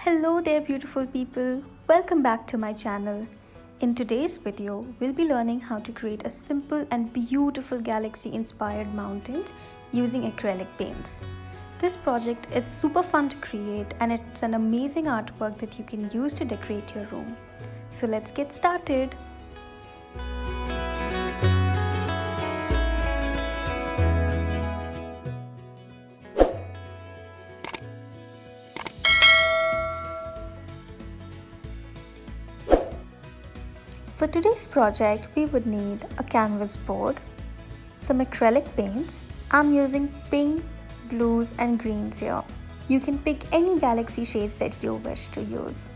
Hello there beautiful people, welcome back to my channel. In today's video, we'll be learning how to create a simple and beautiful galaxy inspired mountains using acrylic paints. This project is super fun to create and it's an amazing artwork that you can use to decorate your room. So let's get started. For today's project, we would need a canvas board, some acrylic paints. I'm using pink, blues and greens here. You can pick any galaxy shades that you wish to use.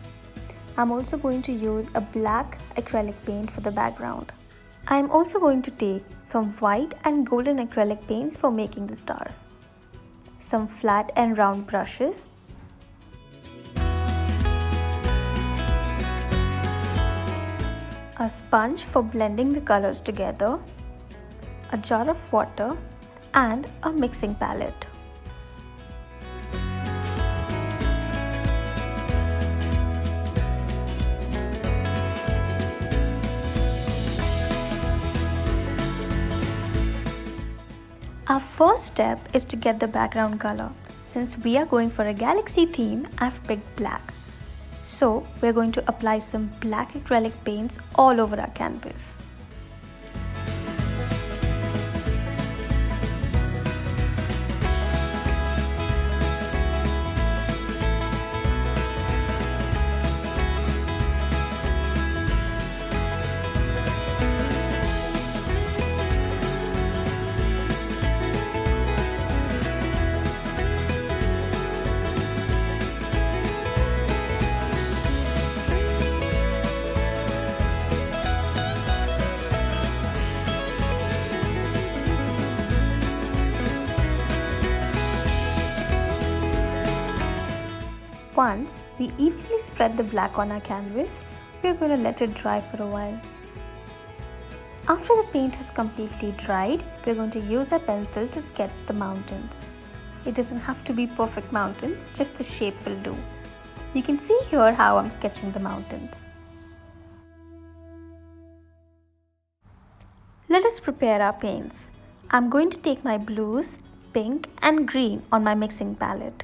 I'm also going to use a black acrylic paint for the background. I'm also going to take some white and golden acrylic paints for making the stars, some flat and round brushes, a sponge for blending the colors together, a jar of water and a mixing palette. Our first step is to get the background color. Since we are going for a galaxy theme, I've picked black. So we're going to apply some black acrylic paints all over our canvas. Once we evenly spread the black on our canvas, we are going to let it dry for a while. After the paint has completely dried, we are going to use a pencil to sketch the mountains. It doesn't have to be perfect mountains, just the shape will do. You can see here how I'm sketching the mountains. Let us prepare our paints. I'm going to take my blues, pink and green on my mixing palette.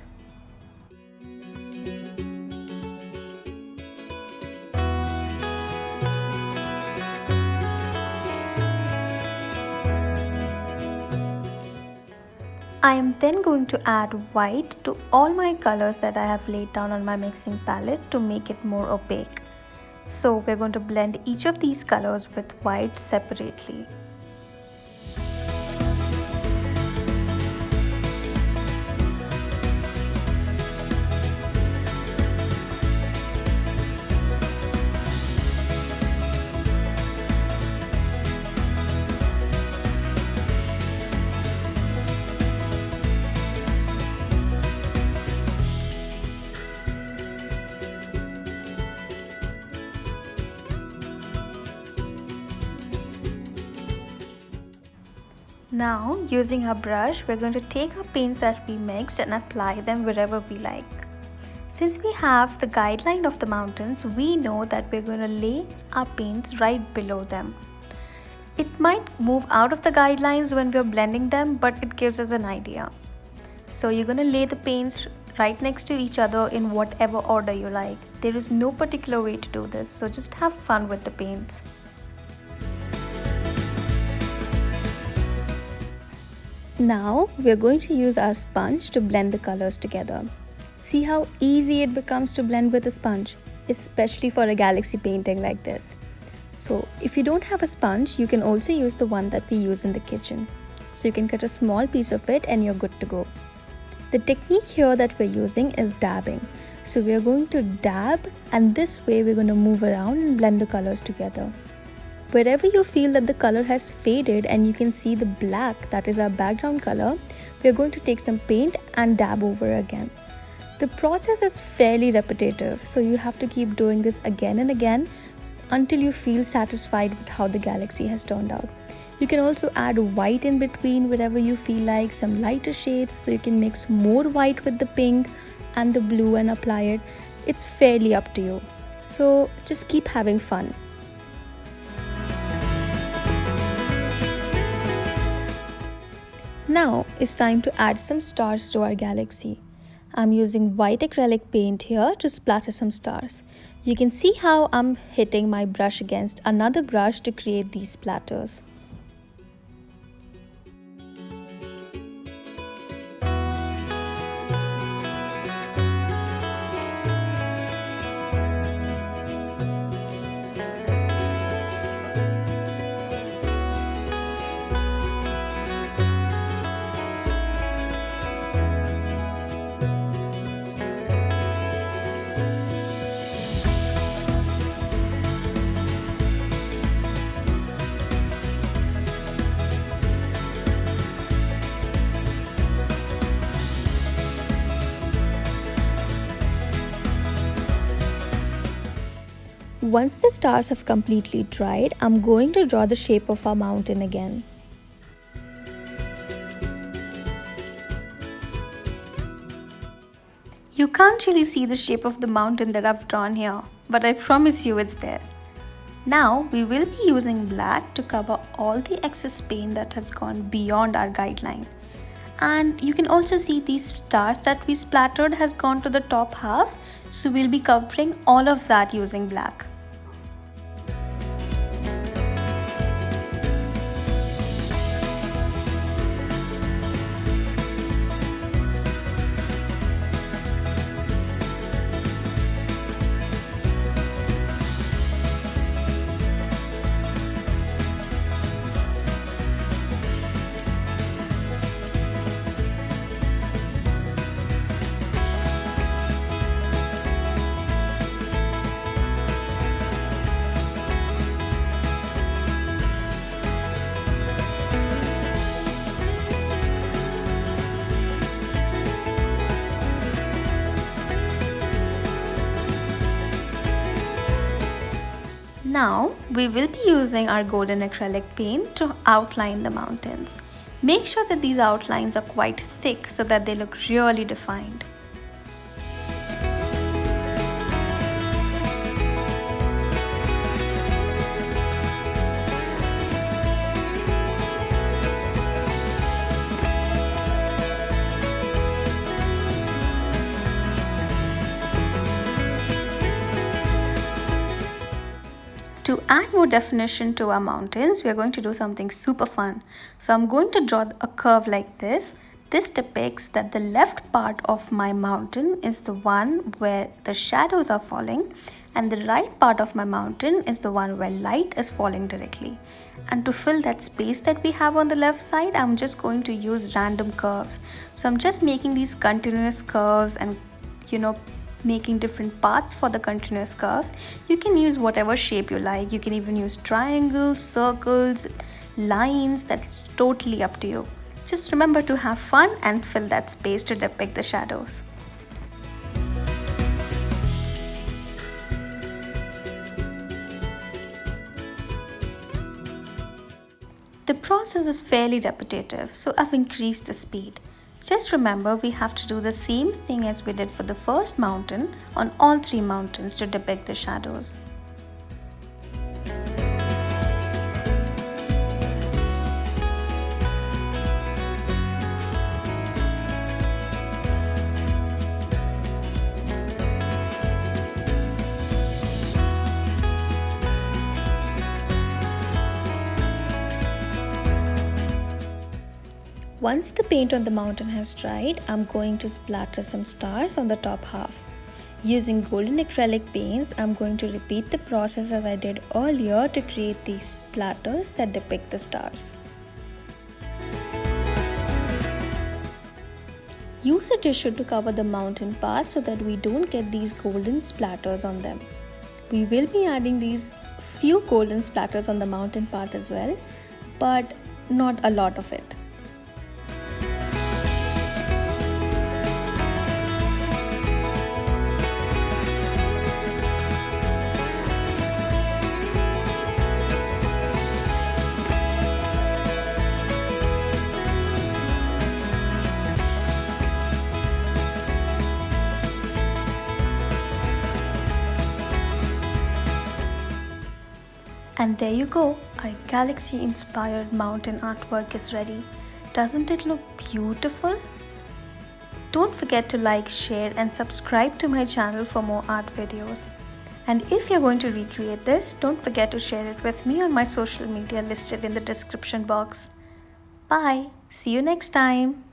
I am then going to add white to all my colors that I have laid down on my mixing palette to make it more opaque. So we're going to blend each of these colors with white separately. Now, using our brush, we're going to take our paints that we mixed and apply them wherever we like. Since we have the guideline of the mountains, we know that we're going to lay our paints right below them. It might move out of the guidelines when we're blending them, but it gives us an idea. So you're going to lay the paints right next to each other in whatever order you like. There is no particular way to do this, so just have fun with the paints. Now we're going to use our sponge to blend the colors together. See how easy it becomes to blend with a sponge, especially for a galaxy painting like this. So if you don't have a sponge, you can also use the one that we use in the kitchen. So you can cut a small piece of it and you're good to go. The technique here that we're using is dabbing. So we're going to dab and this way we're going to move around and blend the colors together. Wherever you feel that the color has faded and you can see the black, that is our background color, we're going to take some paint and dab over again. The process is fairly repetitive, so you have to keep doing this again and again until you feel satisfied with how the galaxy has turned out. You can also add white in between wherever you feel like, some lighter shades, so you can mix more white with the pink and the blue and apply it. It's fairly up to you. So just keep having fun. Now it's time to add some stars to our galaxy. I'm using white acrylic paint here to splatter some stars. You can see how I'm hitting my brush against another brush to create these splatters. Once the stars have completely dried, I'm going to draw the shape of our mountain again. You can't really see the shape of the mountain that I've drawn here, but I promise you it's there. Now we will be using black to cover all the excess paint that has gone beyond our guideline. And you can also see these stars that we splattered has gone to the top half, so we'll be covering all of that using black. Now we will be using our golden acrylic paint to outline the mountains. Make sure that these outlines are quite thick so that they look really defined. To add more definition to our mountains, we are going to do something super fun. So I'm going to draw a curve like this. This depicts that the left part of my mountain is the one where the shadows are falling, and the right part of my mountain is the one where light is falling directly. And to fill that space that we have on the left side, I'm just going to use random curves. So I'm just making these continuous curves and making different paths for the continuous curves. You can use whatever shape you like. You can even use triangles, circles, lines. That's totally up to you. Just remember to have fun and fill that space to depict the shadows. The process is fairly repetitive, so I've increased the speed. Just remember, we have to do the same thing as we did for the first mountain on all three mountains to depict the shadows. Once the paint on the mountain has dried, I'm going to splatter some stars on the top half. Using golden acrylic paints, I'm going to repeat the process as I did earlier to create these splatters that depict the stars. Use a tissue to cover the mountain part so that we don't get these golden splatters on them. We will be adding these few golden splatters on the mountain part as well, but not a lot of it. And there you go, our galaxy inspired mountain artwork is ready. Doesn't it look beautiful? Don't forget to like, share and subscribe to my channel for more art videos. And if you're going to recreate this, don't forget to share it with me on my social media listed in the description box. Bye! See you next time!